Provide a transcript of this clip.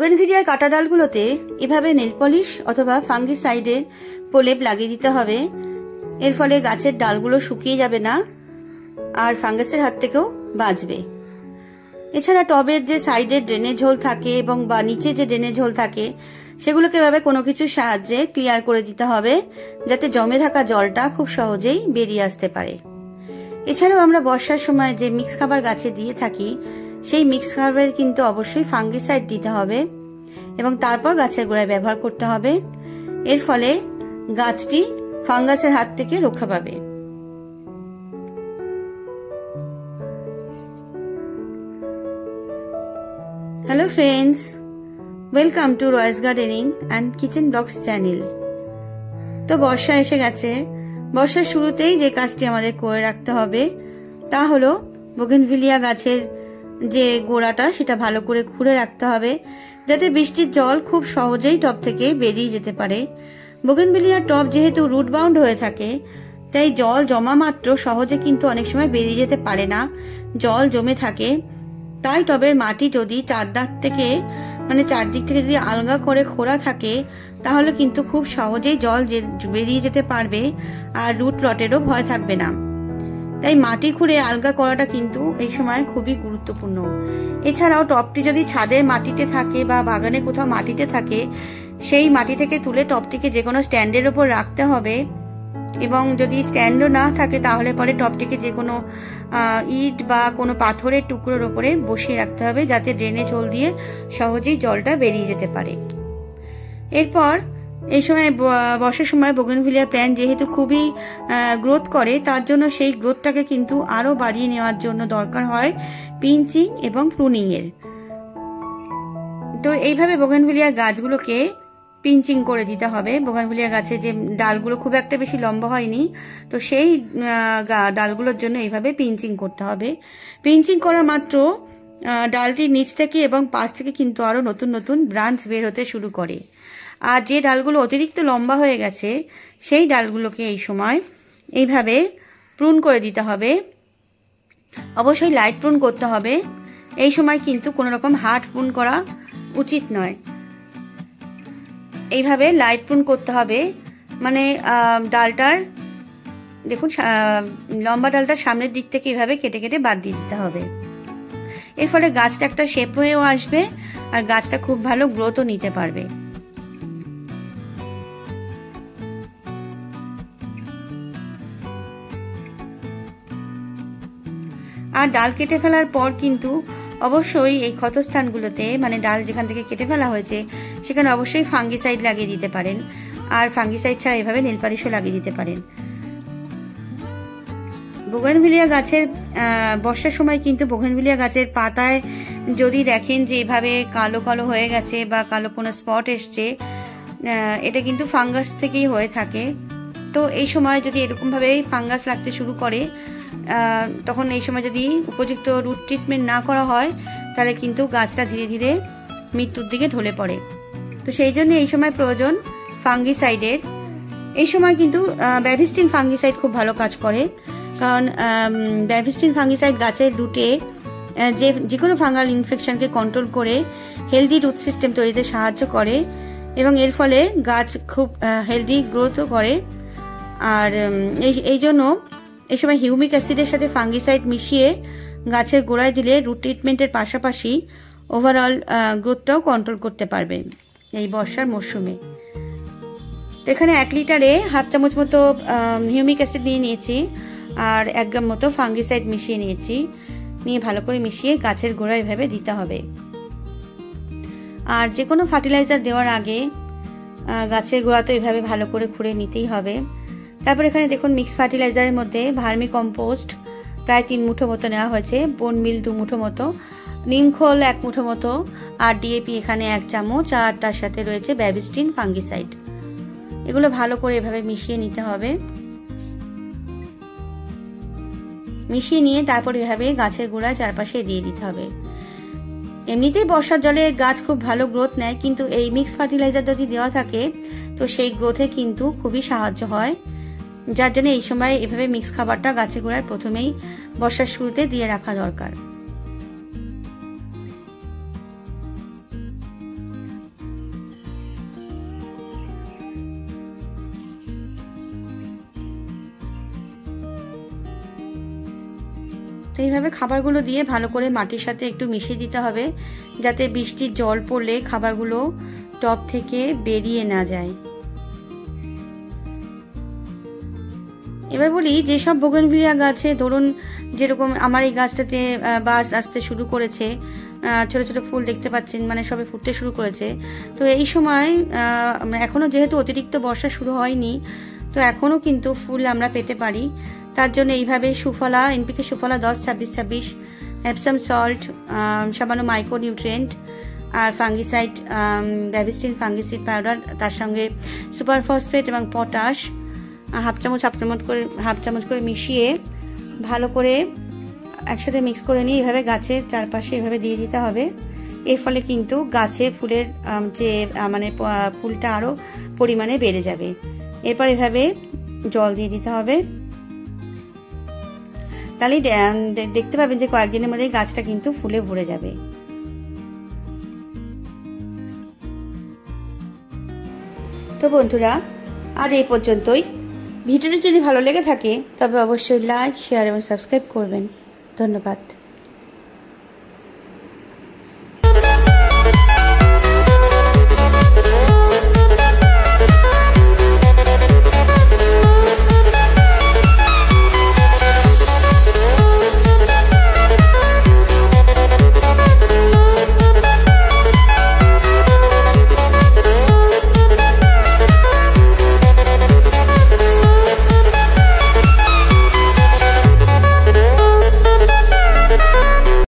बोगेनভিলিয়ার কাটা ডালগুলোতে এভাবে nail polish অথবা ফাঙ্গিসাইডের প্রলেপ লাগিয়ে দিতে হবে। এর ফলে গাছের ডালগুলো শুকিয়ে যাবে না আর ফাঙ্গাসের হাত থেকেও বাঁচবে। এছাড়া টবের যে সাইডের ড্রেনেজ হোল থাকে এবং বা নিচে যে ড্রেনেজ হোল থাকে সেগুলোকে এভাবে কোনো কিছুর সাহায্যে ক্লিয়ার করে দিতে হবে, যাতে জমে থাকা জলটা খুব সহজেই বেরিয়ে আসতে পারে। এছাড়াও আমরা বর্ষার সময় যে মিক্স খাবার গাছে দিয়ে থাকি সেই মিক্স খাবারের কিন্তু অবশ্যই ফাঙ্গিসাইড দিতে হবে এবং তারপর গাছের গোড়ায় ব্যবহার করতে হবে। এর ফলে গাছটি ফাঙ্গাসের হাত থেকে রক্ষা পাবে। Hello friends, welcome to Roy's gardening and kitchen blogs channel. তো বর্ষা এসে গেছে। বর্ষার শুরুতেই যে কাজটি আমাদের করে রাখতে হবে তা হলো বোগেনভিলিয়া গাছের যে গোড়াটা সেটা ভালো করে খুঁড়ে রাখতে হবে, যাতে বৃষ্টির জল খুব সহজেই টব থেকে বেরিয়ে যেতে পারে। বোগেনভিলিয়ার টব যেহেতু রুট বাউন্ড হয়ে থাকে, তাই জল জমা মাত্র সহজে কিন্তু অনেক সময় বেরিয়ে যেতে পারে না, জল জমে থাকে। তাই টবের মাটি যদি চারদিক থেকে যদি আলগা করে খোঁড়া থাকে তাহলে কিন্তু খুব সহজেই জল বেরিয়ে যেতে পারবে আর রুট রটেরও ভয় থাকবে না। তাই মাটি খুঁড়ে আলগা করাটা কিন্তু এই সময় খুবই গুরুত্বপূর্ণ। এছাড়াও টবটি যদি ছাদের মাটিতে থাকে বা বাগানে কোথাও মাটিতে থাকে, সেই মাটি থেকে তুলে টবটিকে যে কোনো স্ট্যান্ডের ওপর রাখতে হবে এবং যদি স্ট্যান্ডও না থাকে তাহলে পরে টবটিকে যে কোনো ইট বা কোনো পাথরের টুকরোর ওপরে বসিয়ে রাখতে হবে, যাতে ড্রেনেজ হোল দিয়ে সহজেই জলটা বেরিয়ে যেতে পারে। এরপর এই সময় বর্ষার সময় বোগেনভিলিয়া প্ল্যান্ট যেহেতু খুবই গ্রোথ করে, তার জন্য সেই গ্রোথটাকে কিন্তু আরো বাড়িয়ে নেওয়ার জন্য দরকার হয় পিঞ্চিং এবং প্রুনিং এর। তো এইভাবে বোগেনভিলিয়ার গাছগুলোকে পিঞ্চিং করে দিতে হবে। বোগেনভিলিয়া গাছে যে ডালগুলো খুব একটা বেশি লম্বা হয়নি, তো সেই ডালগুলোর জন্য এইভাবে পিঞ্চিং করতে হবে। পিঞ্চিং করা মাত্র ডালটির নিচ থেকে এবং পাশ থেকে কিন্তু আরো নতুন নতুন ব্রাঞ্চ বের হতে শুরু করে। আর যে ডালগুলো অতিরিক্ত লম্বা হয়ে গেছে সেই ডালগুলোকে এই সময় এইভাবে প্রুন করে দিতে হবে। অবশ্যই লাইট প্রুন করতে হবে। এই সময় কিন্তু কোনো রকম হার্ড প্রুন করা উচিত নয়। এইভাবে লাইট প্রুন করতে হবে, মানে ডালটার দেখুন লম্বা ডালটার সামনের দিক থেকে এইভাবে কেটে কেটে বাদ দিয়ে দিতে হবে। এর ফলে গাছটা একটা শেপ হয়েও আসবে আর গাছটা খুব ভালো গ্রোথও নিতে পারবে। আর ডাল কেটে ফেলার পর কিন্তু অবশ্যই এই ক্ষতস্থানগুলোতে, মানে ডাল যেখান থেকে কেটে ফেলা হয়েছে সেখানে অবশ্যই ফাঙ্গিসাইড লাগিয়ে দিতে পারেন। আর ফাঙ্গিসাইড ছাড়া এভাবে নেল পালিশও লাগিয়ে দিতে পারেন। বোগেনভিলিয়া গাছের বর্ষার সময় কিন্তু বোগেনভিলিয়া গাছের পাতায় যদি দেখেন যে এভাবে কালো কালো হয়ে গেছে বা কালো কোনো স্পট এসছে, এটা কিন্তু ফাঙ্গাস থেকেই হয়ে থাকে। তো এই সময় যদি এরকমভাবে ফাঙ্গাস লাগতে শুরু করে, তখন এই সময় যদি উপযুক্ত রুট ট্রিটমেন্ট না করা হয় তাহলে কিন্তু গাছটা ধীরে ধীরে মৃত্যুর দিকে ঢলে পড়ে। তো সেই জন্য এই সময় প্রয়োজন ফাঙ্গিসাইডের। এই সময় কিন্তু ব্যাভিস্টিন ফাঙ্গিসাইড খুব ভালো কাজ করে, কারণ ব্যাভিস্টিন ফাঙ্গিসাইড গাছের রুটে যে কোনো ফাঙ্গাল ইনফেকশনকে কন্ট্রোল করে হেলদি রুট সিস্টেম তৈরিতে সাহায্য করে এবং এর ফলে গাছ খুব হেলদি গ্রোথও করে। আর এই জন্য এই সময় হিউমিক অ্যাসিডের সাথে ফাঙ্গিসাইড মিশিয়ে গাছের গোড়ায় দিলে রুট ট্রিটমেন্টের পাশাপাশি ওভারঅল গ্রোথটাও কন্ট্রোল করতে পারবে এই বর্ষার মরশুমে। এখানে 1 লিটারে হাফ চামচ মতো হিউমিক অ্যাসিড নিয়ে নিয়েছি আর 1 গ্রাম মতো ফাঙ্গিসাইড মিশিয়ে নিয়েছি। নিয়ে ভালো করে মিশিয়ে গাছের গোড়ায় এভাবে দিতে হবে। আর যে কোনো ফার্টিলাইজার দেওয়ার আগে গাছের গোড়া তো এভাবে ভালো করে খুঁড়ে নিতেই হবে। তারপর এখানে দেখুন মিক্স ফার্টিলাইজারের মধ্যে ভার্মি কম্পোস্ট প্রায় 3 মুঠো মতো নেওয়া হয়েছে, বোন মিল 2 মুঠো মতো, নিমখোল 1 মুঠো মতো আর ডিএপি এখানে 1 চামচ, আর তার সাথে রয়েছে ব্যাভিস্টিন ফাঙ্গিসাইড। এগুলো ভালো করে এভাবে মিশিয়ে নিতে হবে। মিশিয়ে নিয়ে তারপর এভাবে গাছের গোড়ায় চারপাশে দিয়ে দিতে হবে। এমনিতেই বর্ষার জলে গাছ খুব ভালো গ্রোথ নেয়, কিন্তু এই মিক্স ফার্টিলাইজার যদি দেওয়া থাকে তো সেই গ্রোথে কিন্তু খুবই সাহায্য হয়। যার জন্য এই সময় এভাবে মিক্স খাবারটা গাছের গোড়ায় প্রথমেই বর্ষার শুরুতে দিয়ে রাখা দরকার। এইভাবে খাবারগুলো দিয়ে ভালো করে মাটির সাথে একটু মিশিয়ে দিতে হবে, যাতে বৃষ্টির জল পড়লে খাবারগুলো টব থেকে বেরিয়ে না যায়। এবার বলি, যেসব বোগেনভিলিয়া গাছে ধরুন যেরকম আমার এই গাছটাতে বাস আসতে শুরু করেছে, ছোট ছোট ফুল দেখতে পাচ্ছেন, মানে সবে ফুটতে শুরু করেছে। তো এই সময় এখনও যেহেতু অতিরিক্ত বর্ষা শুরু হয়নি, তো এখনও কিন্তু ফুল আমরা পেতে পারি। তার জন্য এইভাবে সুফলা, এনপিকে সুফলা 10-26-26, এপসাম সল্ট, সামান্য মাইক্রোনিউট্রিয়েন্ট আর ফাঙ্গিসাইড, ব্যাভিস্টিন ফাঙ্গিসাইড পাউডার, তার সঙ্গে সুপার ফসফেট এবং পটাশ হাফ চামচ করে মিশিয়ে ভালো করে একসাথে মিক্স করে নিয়ে এভাবে গাছের চারপাশে এভাবে দিয়ে দিতে হবে। এর ফলে কিন্তু গাছে ফুলের যে মানে ফুলটা আরও পরিমাণে বেড়ে যাবে। এরপর এভাবে জল দিয়ে দিতে হবে, তাহলে দেখতে পাবেন যে কয়েকদিনের মধ্যে গাছটা কিন্তু ফুলে ভরে যাবে। তো বন্ধুরা, আজ এই পর্যন্তই। ভিডিওটি যদি ভালো লেগে থাকে তবে অবশ্যই লাইক, শেয়ার এবং সাবস্ক্রাইব করবেন। ধন্যবাদ।